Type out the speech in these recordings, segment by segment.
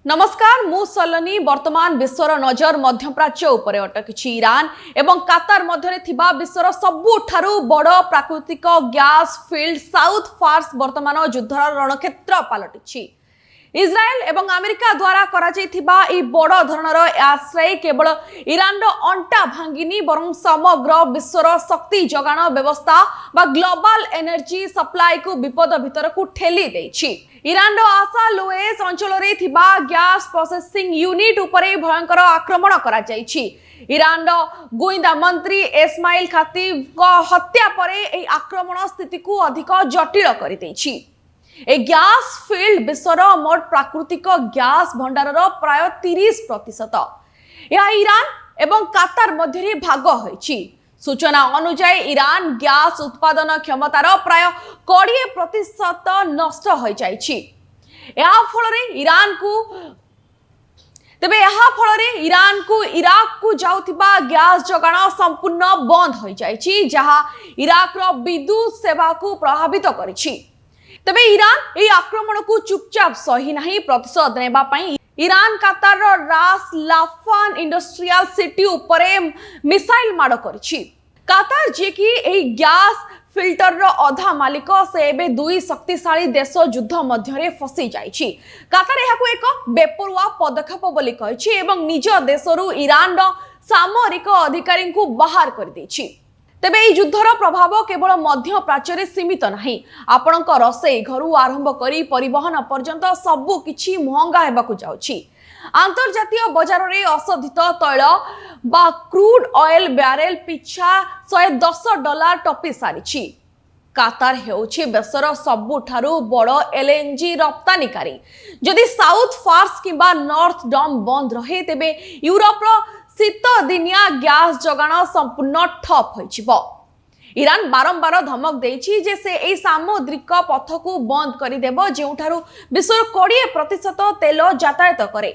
नमस्कार मु सलोनी वर्तमान विश्वर नजर मध्यप्राच्य उपरे अटकी ईरान एवं कातार मध्य थिबा विश्वर सबुठारु बड़ प्राकृतिक गैस फील्ड साउथ फार्स वर्तमान युद्धर रणक्षेत्र पलटि इस्राएल एवं अमेरिका द्वारा करा जाइथिबा ई बड़ धरणर एयर स्ट्राइक केवल ईरान रो अंटा भांगिनी बरं समग्र विश्वर शक्ति जगाण व्यवस्था बा ग्लोबल एनर्जी सप्लाई को विपद भितर को ठेली देछि। ईरान रो आशा लुएस अंचल रे थिबा गैस प्रोसेसिंग यूनिट उपरे भयंकर आक्रमण करा जाइछि। ईरान रो गोइंदा मंत्री इस्माइल खातीब को हत्या परे ए आक्रमण स्थिति को अधिक जटिल करि दैछि। ए गैस फील्ड विश्वर मोट प्राकृतिक गैस भंडार प्राय 30%। यह ईरान एवं कातार मध्य भाग होइछि। सूचना अनुसार ईरान गैस उत्पादन क्षमतार प्राय 20% नष्ट हो जाइछि। ईरान को इराक को जाउथिबा गैस जगाण संपूर्ण बंद हो जाइछि, जहा इराक रो विद्युत सेवा को प्रभावित करिछि। तबे ईरान ए आक्रमण को चुपचाप सही नहीं प्रतिशोध नेबा पई ईरान कातार रास लाफान इंडस्ट्रियल सिटी उपरे मिसाइल माड़ करिछि। कातार जे कि ए गैस फिल्टर रो अधा मालिक से एबे दुई शक्तिशाली देश युद्ध मध्यरे फसी जाइछि। कातार एहाकु एक बेपरुआ पदक्षेप बोली कहिछि एवं निज देशरु ईरान रो सामरिक अधिकारी को बाहर कर दैछि। तेबे এই যুদ্ধর প্রভাব কেবল মধ্য প্রাচ্যরে সীমিত ନାହିଁ। आपणक रसई घरु आरंभ करी परिवहन पर्यंत सबु किछि महंगा हेबाकु जाउछि। अंतर्जातीय बजार रे अशोधित तैल बा क्रूड ऑयल बैरेल पिछा $110 टपी सारिछि। कातार हेउछि बेसर सबुठारु बड़ एलएनजी रप्तानिकारी। जदि साउथ फार्स किबा नॉर्थ डम बंद रहे तेबे यूरोप रो शीत दिनिया गैस जगाण संपूर्ण ठप होइछिबो। ईरान बारंबार धमक देछि जे से ए सामुद्रिक पथ को बंद करि देबो जेउठारु विश्वर 20% तेल यातायात करे।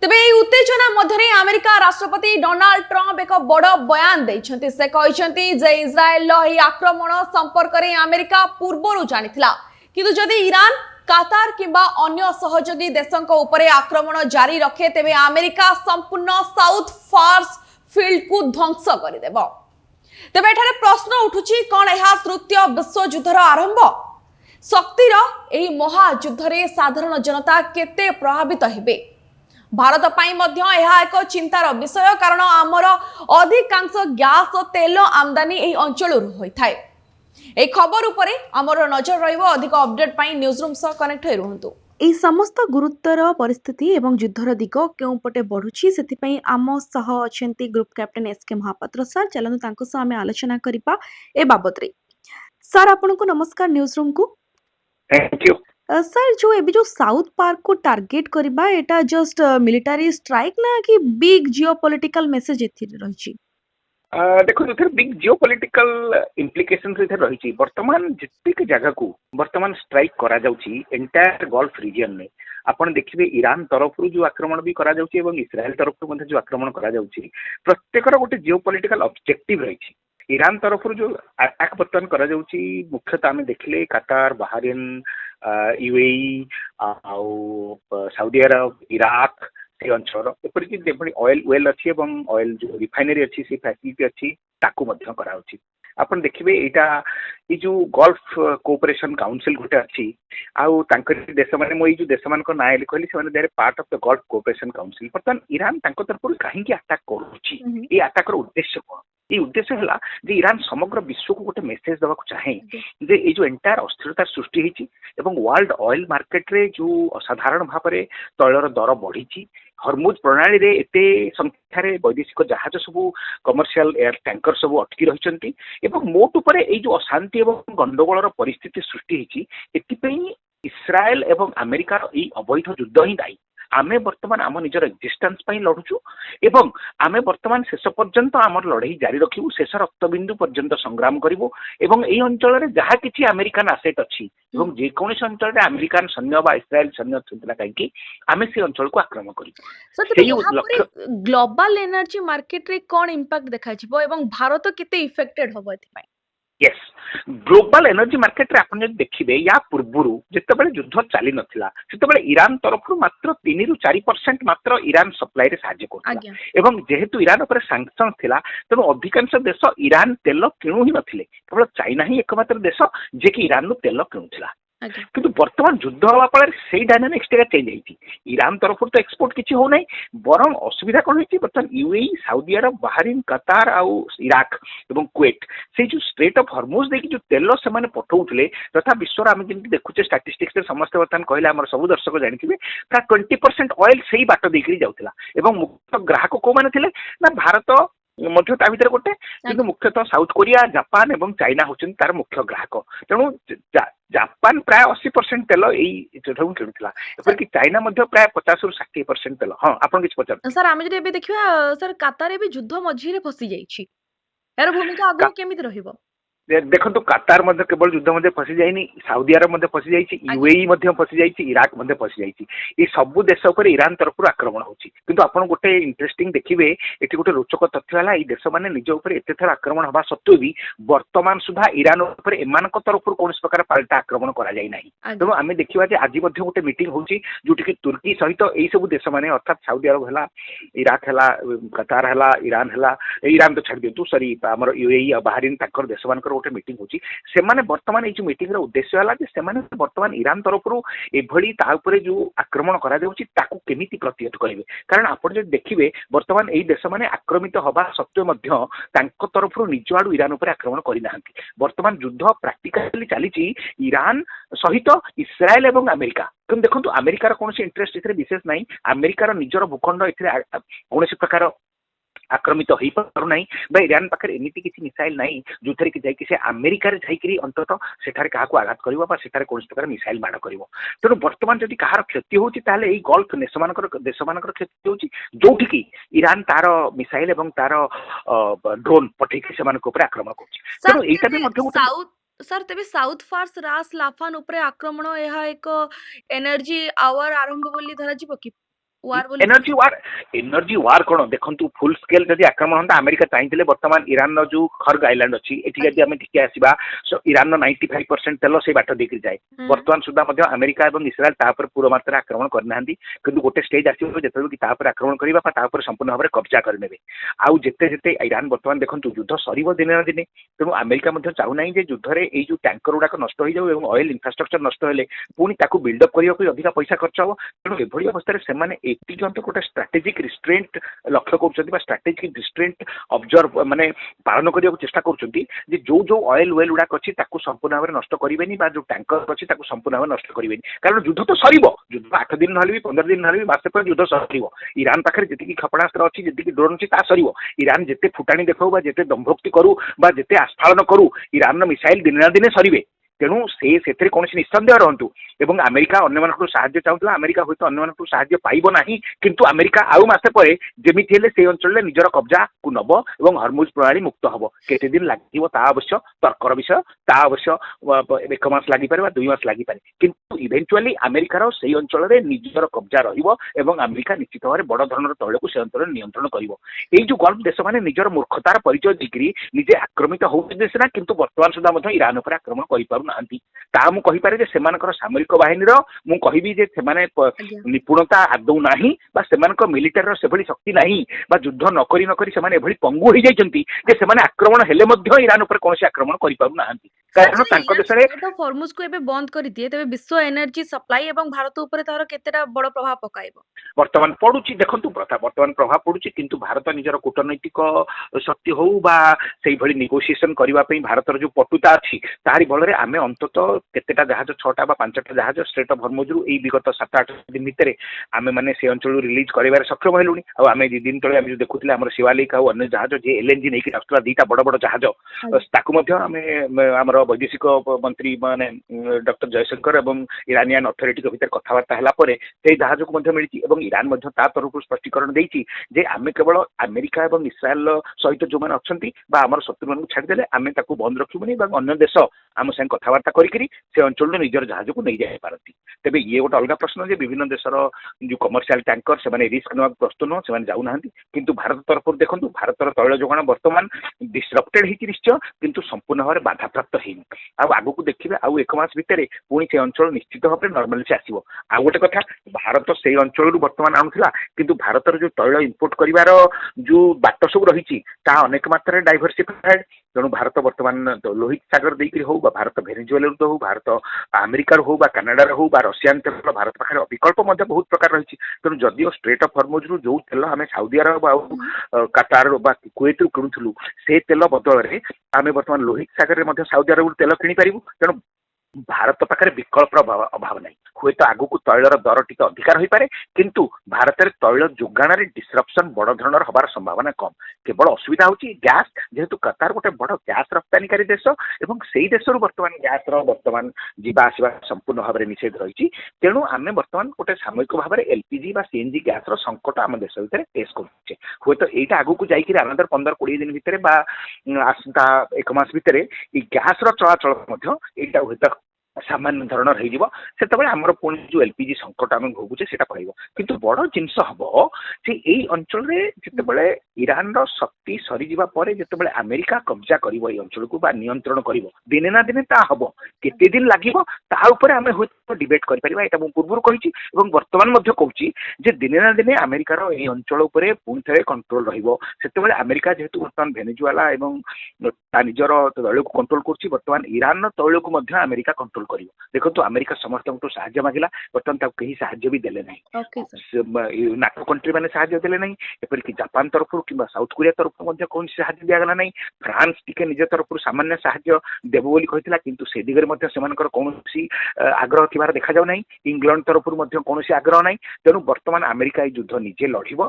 तबे ए उत्तेजना मध्यरे अमेरिका राष्ट्रपति डोनाल्ड ट्रम्प एक बड़ बयान दैछन्ति। से कहिसन्ति जे इस्राएल लो ए आक्रमण संपर्क रे अमेरिका पूर्वरु जानिथिला, किंतु जदि ईरान कातार किंबा अन्य सहयोगी देशों उपरे आक्रमण जारी रखे तेबे अमेरिका संपूर्ण साउथ फार्स फील्ड को ध्वंस करदेव। तेबे एठारे प्रश्न उठुछि कोन एहा तृतीय विश्व युद्धर आरंभ? शक्तिर एही महायुद्धरे साधारण जनता केते प्रभावित हेबे? भारत पाई मध्य एहा एक चिंतार विषय, कारण आमर अधिकांश गैस और तेल आमदानी एही अंचल होई थाए। ए खबर उपरे आमर नजर रहिबो। अधिक अपडेट पाई न्यूज रूम सह कनेक्ट होई रहंतु। ए समस्त गुरुतर परिस्थिति एवं युद्धर दिग केउ पटे बढ़ुछि सेति पई आम सह अछंती group captain SK Mahapatra sir. चलनु तांको सह हमें आलोचना करिपा ए बाबत रे। सर आपन को नमस्कार न्यूज रूम को। थैंक यू सर जो एबी जो साउथ पार्क को टारगेट करिबा एटा जस्ट मिलिटरी स्ट्राइक ना कि बिग जियोपॉलिटिकल मैसेज एथि रहिछि? देखो बिग जियोपॉलिटिकल इम्प्लिकेशंस रही। वर्तमान जितने जगह को वर्तमान स्ट्राइक करा जाउची एंटायर गल्फ रीजन में आपण देखिबे ईरान तरफ जो आक्रमण भी करा जाउची एवं इस्राएल तरफ जो आक्रमण करा जाउची प्रत्येकर गोटे जियोपॉलिटिकल ऑब्जेक्टिव रही। ईरान तरफ जो अटैक बर्तमान करा जाउची मुख्यतः आम देखिले Qatar, Bahrain, UAE, Saudi Arab, Iraq अंचल एपरिक ऑयल वेल अच्छी ऑयल जो रिफाइनरी अच्छी से फैसिलिटी अच्छी ताकू मध्य कराउची। आपण देखिबे एटा ई जो गल्फ कोऑपरेशन काउंसिल गोटे अच्छी आउ तांकर देश माने मो ई जो देश मान को नाय लिखली से माने they are part of the Gulf Cooperation Council. बर्तमान ईरान तांको तरफ काहे की अटैक करूची? ई अटैक रो उद्देश्य कोन? ये उद्देश्य है जे ईरान समग्र विश्व को गोटे मेसेज देवा चाहे जे ये जो एंटायर अस्थिरता सृष्टि होती वर्ल्ड ऑयल मार्केट रे जो असाधारण भाव में तैलर दर बढ़ी, हरमुज प्रणाली रे एते संख्यार वैदेशिक जहाज सब कमर्शियल एयर टैंकर सब अटकी रही मोट उपर ये जो अशांति एवं गंडगोल परिस्थिति सृष्टि होती एथिपाई इस्राएल एवं अमेरिकार ये अवैध युद्ध ही दायी। आमे वर्तमान आम निजर एक्जिस्टेंस पाई लड़ुचु एवं आमे वर्तमान शेष पर्यंत आमर लड़ाई जारी रखिबु, शेष रक्तबिंदु पर्यंत संग्राम करिवु एवं एई अंचल रे जहा किछि अमेरिकन एसेट अछि एवं जे कोनोसी अंचल रे अमेरिकन सैन्य बा इस्राएल सैन्य थिला काईकि आमे से अंचल को आक्रमण करिवु। सर यहाँ पर ग्लोबल एनर्जी मार्केट रे कोन इंपैक्ट देखा छिबो एवं भारत केते इफेक्टेड होबो एथि? यस ग्लोबल एनर्जी मार्केट रे आपण जदि देखिबे या पूर्वरु जेतेबेले युद्ध चली नथिला सेतेबेले ईरान तरफरु मात्र 3 ରୁ 4% मात्र ईरान सप्लाई रे साहाय्य करथला आज्ञा एवं जेहेतु ईरान ऊपर सैंक्शन थिला तेणु अधिकांश देश ईरान तेल किणु ही नथिले केवल चाइना ही एकमात्र देश जे कि ईरान नु तेल किणुथिला आज्ञा किंतु वर्तमान युद्ध हवा फल से डायनामिक्स टा चेंज होती ईरान तरफ तो एक्सपोर्ट किसी हो नहीं बरम असुविधा कौन होती बर्तमान यूएई सऊदी अरब बाहरीन कतार आउ इराक एवं कुवेट से जो स्ट्रेट ऑफ हॉर्मुज देखि जो तेल से माने पठाउथले तथा विश्व आम जमी देखुचे स्टैटिस्टिक्स समस्त बर्तमान कहले आम सब दर्शक जानिथिबे प्राय 20% ऑयल से बाट देकरी जाउथला एवं मुख्य ग्राहक को माने थिले ना भारत मध्य ता भीतर गोटे किंतु मुख्यतः साउथ कोरिया जापान एवं चाइना होचन तार मुख्य ग्राहक तेणु जापान प्राय 80% तेल यही किणुला एपरिक चाइना मध्य प्राय 50 ରୁ 60% तेल हाँ आप पचार सर आम जब देखा सर कातार भी युद्ध मझी फसी जाइए यार भूमिका आगु केमिति रहिबो देखो कतार मध्य केवल युद्ध मध्य फसी जाइनी सऊदी अरब मध्य फसी जाइए यूएई मध्य फसी जाइए इराक मध्य फसी जाइए ये सब देश उपर ईरान तरफ आक्रमण होची किंतु आपण गोटे इंटरेस्टिंग देखिबे एटी गोटे रोचक तथ्य हला ई देश माने निज उपर एते थर आक्रमण हबा सत्त्वे भी वर्तमान सुधा ईरान उपर एमानक तरफ कौन प्रकार पाल्टा आक्रमण करा जाय नाही तेणु आमे देखिबा जे आज मध्य गोटे मीटिंग होची जोटी कि तुर्की सहित एई सब देश माने अर्थात सऊदी अरब हला इराक हला कतार हला ईरान तो छाड़ दियंतु सॉरी हमर यूएई बाहरीन ताकर देश मानकर गोटे मीटिंग होची से माने वर्तमान जो मीटिंग रो उद्देश्य हला जे से माने वर्तमान ईरान तरफरु एभली ता ऊपर जो आक्रमण करा जाउची ताकू केमिति प्रतिहत करिवे कारण आपण जे देखिबे वर्तमान एई देश माने आक्रमित हबा सत्त्वे मध्य तांको तरफरु निज आडू ईरान ऊपर आक्रमण करि नाहंती वर्तमान युद्ध प्रैक्टिकली चलीची ईरान सहित इस्राएल एवं अमेरिका तुम देखंतु अमेरिकार कोनसी इंटरेस्ट इथरे विशेष नाही अमेरिकार निजर भूखंड इथरे कोनसी प्रकार आक्रमित हो पार ना ईरान पाखे एमती किसी मिसाइल ना जो थे कि अमेरिका जाकि अंततः सेठारे क्या आघात कर कौन प्रकार मिसाइल माड़ कर तेणु बर्तमान जब कहार क्षति होती गल्फ देश मान क्षति होती जो ईरान तार मिसाइल एवं तार ड्रोन पठे से आक्रमण कर सर तेबे साउथ फार्स रास लाफान उपरे आक्रमण यह एक एनर्जी आवर आरंभ बोली धरा जिवो कि एनर्जी वार कौन देखो फुल स्केल जब आक्रमण होता अमेरिका चाहिए बर्तमान ईरान जो खर्ग आइलैंड अच्छी एटी आम टी आसवा ईरान 95% तेल से बाट देकर जाए बर्तमान सुधा अमेरिका और इस्राएल तापर पूरा मात्रा आक्रमण करना कि गोटे स्टेज आसो जो आक्रमण करने संपूर्ण भाव में कब्जा करने आउ जिते जिते ईरान बर्तमान देखो युद्ध सर दिन ना दिन तेणु अमेरिका चाहूना जे युद्ध में यू टैंकर गुड़ाक नष्ट हो जाऊ और ऑयल इंफ्रास्ट्रक्चर नष्ट हेले पुणी बिल्डअप करने अधिक पैसा खर्च हम तेणु एभली अवस्था से गोटे स्ट्राटेजिक रिस्ट्रेंट लक्ष्य कर स्ट्राटेजिक रिस्ट्रेंट ऑब्जर्व माने पालन करने को चेष्टा कर जो ऑयल वेल गुड़ाक अच्छी संपूर्ण भाव में नष्ट करेंगे जो टैंकर अच्छी संपूर्ण भाव में नष्ट करेंगे कारण युद्ध तो सर युद्ध 8 दिन ना भी 15 दिन ना भी मासे पर युद्ध सर ईरान पाखे जी क्षेपणास्त्र अच्छी जी ड्रोन अच्छी सर ईरान जिते फुटाणी देखा जिते दंभोक्ति करू जिते आस्फालन करू ईरान मिसाइल दिन ना दिन सर तेणु से कौन निस्संदेह रहतु एवं अमेरिका अन्य साहाय्य चाहूला अमेरिका हूँ तो अन्य साहाय्य पाइब ना किंतु अमेरिका आउ मासे पर जमी से अंचल निजर कब्जा को नब और हरमुज प्रणाली मुक्त हम केते दिन लगे अवश्य तर्कर विषय अवश्य 1 मास लगी पारे 2 मास लगी पारे किंतु इवेंचुअली अमेरिकार से अंचल में निजर कब्जा रहा अमेरिका निश्चित भाव में बड़ धरण तैल को से अंचल नियंत्रण कर जो गल्फ देश मैंने निजर मूर्खतार परिचय देकरी निजे आक्रमित होना सीना किंतु बर्तमान सुधा ईरान पर आक्रमण कर सामरिक बाहिनी मु कहबी जे सेमाने निपुणता आदौ नाही बा सेमानक मिलिटारी से भली शक्ति नाही बा युद्ध नकरी नकरी सेमाने एभली पंगु हो जाइछंती जे सेमाने आक्रमण हेले मध्य ईरान ऊपर कोनसी आक्रमण करि पारु नाहंती कारण तांको देश रे तो फॉर्मुज को एबे बंद करि दिए तबे विश्व एनर्जी सप्लाई एवं भारत ऊपर तार केतेटा बड़ प्रभाव पकाइबो वर्तमान पडुची देखंतु वर्तमान प्रभाव पडुची किंतु भारत निजर कूटनैतिक शक्ति हो बा सेई भली नेगोशिएशन करिवा पई भारतर जो पटुता अछि तारि बल रे आमे अंततः केतेटा जहाज 6टा बा 5टा जहाज स्ट्रेट ऑफ हॉर्मुज रु एई विगत 7-8 दिन भितर आमे माने से अंचल रिलीज करिवार सक्षम हेलुनी आ आमे जे दिन तळे आमे जो देखुथिले हमर शिवालिक आ अन्य जहाज जे एलएनजी नै कि आस्तला दीटा बड़ बड़ जहाज ताकु मध्य आमे हमर ବୈଦେଶିକ ମନ୍ତ୍ରୀ ମାନେ ଡକ୍ଟର ଜୟଶଙ୍କର ଏବଂ ଇରାନିଆନ ଅଥରିଟି ଭିତରେ କଥାବାର୍ତ୍ତା ହେଲା ପରେ ସେଇ ଜାହାଜକୁ ମଧ୍ୟ ମିଳିଛି ଏବଂ ଇରାନ ମଧ୍ୟ ତା ତରଫରୁ ସ୍ପଷ୍ଟୀକରଣ ଦେଇଛି ଯେ ଆମେ କେବଳ ଆମେରିକା ଏବଂ ଇସ୍ରାଏଲ ସହିତ ଯୋଉମାନେ ଅଛନ୍ତି ବା ଆମର ଶତ୍ରୁମାନଙ୍କୁ ଛାଡ଼ିଦେଲେ ଆମେ ତାକୁ ବନ୍ଦ ରଖିବୁନି ଏବଂ ଅନ୍ୟ ଦେଶ ଆମ ସାଙ୍ଗେ କଥାବାର୍ତ୍ତା କରିକିରି ସେ ଅଞ୍ଚଳରୁ ନିଜର ଜାହାଜକୁ ନେଇଯାଇପାରନ୍ତି। ତେବେ ଇଏ ଗୋଟେ ଅଲଗା ପ୍ରଶ୍ନ ଯେ ବିଭିନ୍ନ ଦେଶର ଯୋଉ କମର୍ସିଆଲ ଟ୍ୟାଙ୍କର ସେମାନେ ରିସ୍କ ନେବାକୁ ପ୍ରସ୍ତୁତ ନୁହଁ, ସେମାନେ ଯାଉନାହାନ୍ତି। କିନ୍ତୁ ଭାରତ ତରଫରୁ ଦେଖନ୍ତୁ ଭାରତର ତୈଳ ଯୋଗାଣ ବର୍ତ୍ତମାନ ଡିସରପ୍ଟେଡ ହେଇଛି ନିଶ୍ଚୟ, କିନ୍ତୁ ସମ୍ପୂର୍ଣ୍ଣ ଭାବରେ ବାଧାପ୍ରାପ୍ତ ହେଇନି। ଆଉ ଆଗକୁ ଦେଖିବେ ଆଉ 1 ମାସ ଭିତରେ ପୁଣି ସେ ଅଞ୍ଚଳ ନିଶ୍ଚିତ ଭାବରେ ନର୍ମାଲିସି ଆସିବ। ଆଉ ଗୋଟେ କଥା, ଭାରତ ସେଇ ଅଞ୍ଚଳରୁ ବର୍ତ୍ତମାନ ଆଣୁଥିଲା, କିନ୍ତୁ ଭାରତର ଯୋଉ ତୈଳ ଇମ୍ପୋର୍ଟ କରିବାର ଯୋଉ ବାଟ ସବୁ ରହିଛି ତାହା ଅନେକ ମାତ୍ରାରେ ଡାଇଭରସିଫାଏଡ। ତେଣୁ ଭାରତ ବର୍ତ୍ତମାନ ଲୋହିତ ସାଗର ଦେଇକରି ହଉ ବା ଭାରତ ଭେନେଜୁଏଲାରୁ ହଉ, ଭାରତ ଆମେରିକାର ହଉ ବା କାନାଡାର ହଉ ବା ରଷିଆନ ତେଲ ଭାରତ ପାଖରେ ବିକଳ୍ପ ମଧ୍ୟ ବହୁତ ପ୍ରକାର ରହିଛି। ତେଣୁ ଯଦିଓ ଷ୍ଟ୍ରେଟ୍ ଅଫ୍ ହର୍ମୁଜରୁ ଯୋଉ ତେଲ ଆମେ ସାଉଦି ଆରବ ଆଉ କାତାର ବା କୁଏତରୁ କିଣୁଥିଲୁ ସେ ତେଲ ବଦଳରେ ଆମେ ବର୍ତ୍ତମାନ ଲୋହିତ ସାଗରରେ ମଧ୍ୟ ସାଉଦି ଆରବରୁ ତେଲ କିଣିପାରିବୁ। ତେଣୁ ଭାରତ ପାଖରେ ବିକଳ୍ପର ଅଭାବ ନାହିଁ। ହୁଏତ ଆଗକୁ ତୈଳର ଦର ଟିକେ ଅଧିକା ରହିପାରେ, କିନ୍ତୁ ଭାରତରେ ତୈଳ ଯୋଗାଣରେ ଡିସରପ୍ସନ ବଡ ଧରଣର ହବାର ସମ୍ଭାବନା କମ୍। କେବଳ ଅସୁବିଧା ହଉଛି ଗ୍ୟାସ୍, ଯେହେତୁ କତାର ଗୋଟେ ବଡ ଗ୍ୟାସ୍ ରପ୍ତାନିକାରୀ ଦେଶ ଏବଂ ସେଇ ଦେଶରୁ ବର୍ତ୍ତମାନ ଗ୍ୟାସର ବର୍ତ୍ତମାନ ଯିବା ଆସିବା ସମ୍ପୂର୍ଣ୍ଣ ଭାବରେ ନିଷେଧ ରହିଛି। ତେଣୁ ଆମେ ବର୍ତ୍ତମାନ ଗୋଟେ ସାମୟିକ ଭାବରେ ଏଲପିଜି ବା ସିଏନଜି ଗ୍ୟାସର ସଙ୍କଟ ଆମ ଦେଶ ଭିତରେ ଫେସ୍ କରୁଛେ। ହୁଏତ ଏଇଟା ଆଗକୁ ଯାଇକିରି ଆନନ୍ଦର 15-20 ଦିନ ଭିତରେ ବା ଆସନ୍ତା 1 ମାସ ଭିତରେ ଏଇ ଗ୍ୟାସର ଚଳାଚଳ ମଧ୍ୟ ଏଇଟା ହୁଏତ ସାମାନ୍ୟ ଧରଣର ହେଇଯିବ। ସେତେବେଳେ ଆମର ପୁଣି ଯୋଉ ଏଲପିଜି ସଙ୍କଟ ଆମେ ଭୋଗୁଛେ ସେଟା ପଳେଇବ। କିନ୍ତୁ ବଡ ଜିନିଷ ହବ ଯେ ଏଇ ଅଞ୍ଚଳରେ ଯେତେବେଳେ ଇରାନର ଶକ୍ତି ସରିଯିବା ପରେ ଯେତେବେଳେ ଆମେରିକା କବ୍ଜା କରିବ ଏଇ ଅଞ୍ଚଳକୁ ବା ନିୟନ୍ତ୍ରଣ କରିବ, ଦିନେ ନା ଦିନେ ତା ହବ। କେତେ ଦିନ ଲାଗିବ ତାହା ଉପରେ ଆମେ ହୁଏତ ଡିବେଟ୍ କରିପାରିବା। ଏଇଟା ମୁଁ ପୂର୍ବରୁ କହିଛି ଏବଂ ବର୍ତ୍ତମାନ ମଧ୍ୟ କହୁଛି ଯେ ଦିନେ ନା ଦିନେ ଆମେରିକାର ଏଇ ଅଞ୍ଚଳ ଉପରେ ପୁଣି ଥରେ କଣ୍ଟ୍ରୋଲ ରହିବ। ସେତେବେଳେ ଆମେରିକା ଯେହେତୁ ବର୍ତ୍ତମାନ ଭେନେଜୁଏଲା ଏବଂ ତା ନିଜର ତୈଳକୁ କଣ୍ଟ୍ରୋଲ କରୁଛି, ବର୍ତ୍ତମାନ ଇରାନର ତୈଳକୁ ମଧ୍ୟ ଆମେରିକା କଣ୍ଟ୍ରୋଲ କରିବ। ଦେଖନ୍ତୁ ଆମେରିକା ସମସ୍ତଙ୍କଠୁ ସାହାଯ୍ୟ ମାଗିଲା, ବର୍ତ୍ତମାନ ତାକୁ କେହି ସାହାଯ୍ୟ ବି ଦେଲେ ନାହିଁ। Okay sir. ନାଟୋ କଣ୍ଟ୍ରି ମାନେ ସାହାଯ୍ୟ ଦେଲେ ନାହିଁ, ଏପରିକି ଜାପାନ ତରଫରୁ କିମ୍ବା ସାଉଥ କୋରିଆ ତରଫରୁ ମଧ୍ୟ କୌଣସି ସାହାଯ୍ୟ ଦିଆଗଲା ନାହିଁ। ଫ୍ରାନ୍ସ ଟିକେ ନିଜ ତରଫରୁ ସାମାନ୍ୟ ସାହାଯ୍ୟ ଦେବ ବୋଲି କହିଥିଲା, କିନ୍ତୁ ସେ ଦିଗରେ ମଧ୍ୟ ସେମାନଙ୍କର କୌଣସି ଆଗ୍ରହ ଥିବାର ଦେଖାଯାଉ ନାହିଁ। ଇଂଲଣ୍ଡ ତରଫରୁ ମଧ୍ୟ କୌଣସି ଆଗ୍ରହ ନାହିଁ। ତେଣୁ ବର୍ତ୍ତମାନ ଆମେରିକା ଏହି ଯୁଦ୍ଧ ନିଜେ ଲଢିବ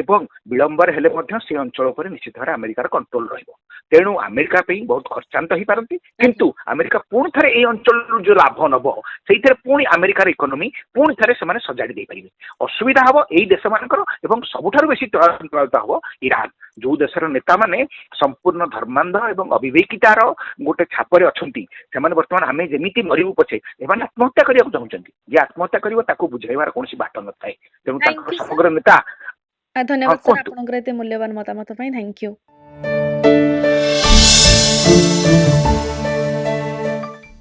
ଏବଂ ବିଳମ୍ବରେ ହେଲେ ମଧ୍ୟ ସେ ଅଞ୍ଚଳ ଉପରେ ନିଶ୍ଚିତ ଭାବରେ ଆମେରିକାର କଣ୍ଟ୍ରୋଲ ରହିବ। ତେଣୁ ଆମେରିକା ପାଇଁ ବହୁତ ଖର୍ଚ୍ଚାନ୍ତ ହେଇପାରନ୍ତି, କିନ୍ତୁ ଆମେରିକା ପୁଣି ଥରେ ଏଇ ଅଞ୍ଚଳରୁ ଯୋଉ ଲାଭ ନବ ସେଇଥିରେ ପୁଣି ଆମେରିକାର ଇକୋନୋମି ପୁଣି ଥରେ ସେମାନେ ସଜାଡି ଦେଇପାରିବେ। ଅସୁବିଧା ହବ ଏଇ ଦେଶମାନଙ୍କର ଏବଂ ସବୁଠାରୁ ବେଶୀ ପ୍ରଭାବିତ ହବ ଇରାନ, ଯୋଉ ଦେଶର ନେତାମାନେ ସମ୍ପୂର୍ଣ୍ଣ ଧର୍ମାନ୍ଧ ଏବଂ ଅବିବେକିତାର ଗୋଟେ ଛାପରେ ଅଛନ୍ତି। ସେମାନେ ବର୍ତ୍ତମାନ ଆମେ ଯେମିତି ମରିବୁ ପଛେ ଏମାନେ ଆତ୍ମହତ୍ୟା କରିବାକୁ ଚାହୁଁଛନ୍ତି। ଯିଏ ଆତ୍ମହତ୍ୟା କରିବ ତାକୁ ବୁଝାଇବାର କୌଣସି ବାଟ ନଥାଏ। ତେଣୁ ଥ୍ୟାଙ୍କ ତାଙ୍କର ୟୁ ସାର୍। ସମଗ୍ର ନେତା ଧନ୍ୟବାଦ ହଁ ସାର୍ କୁହନ୍ତୁ। ଆପଣଙ୍କର ଏତେ ମୂଲ୍ୟବାନ ମତାମତ ପାଇଁ। Thank you.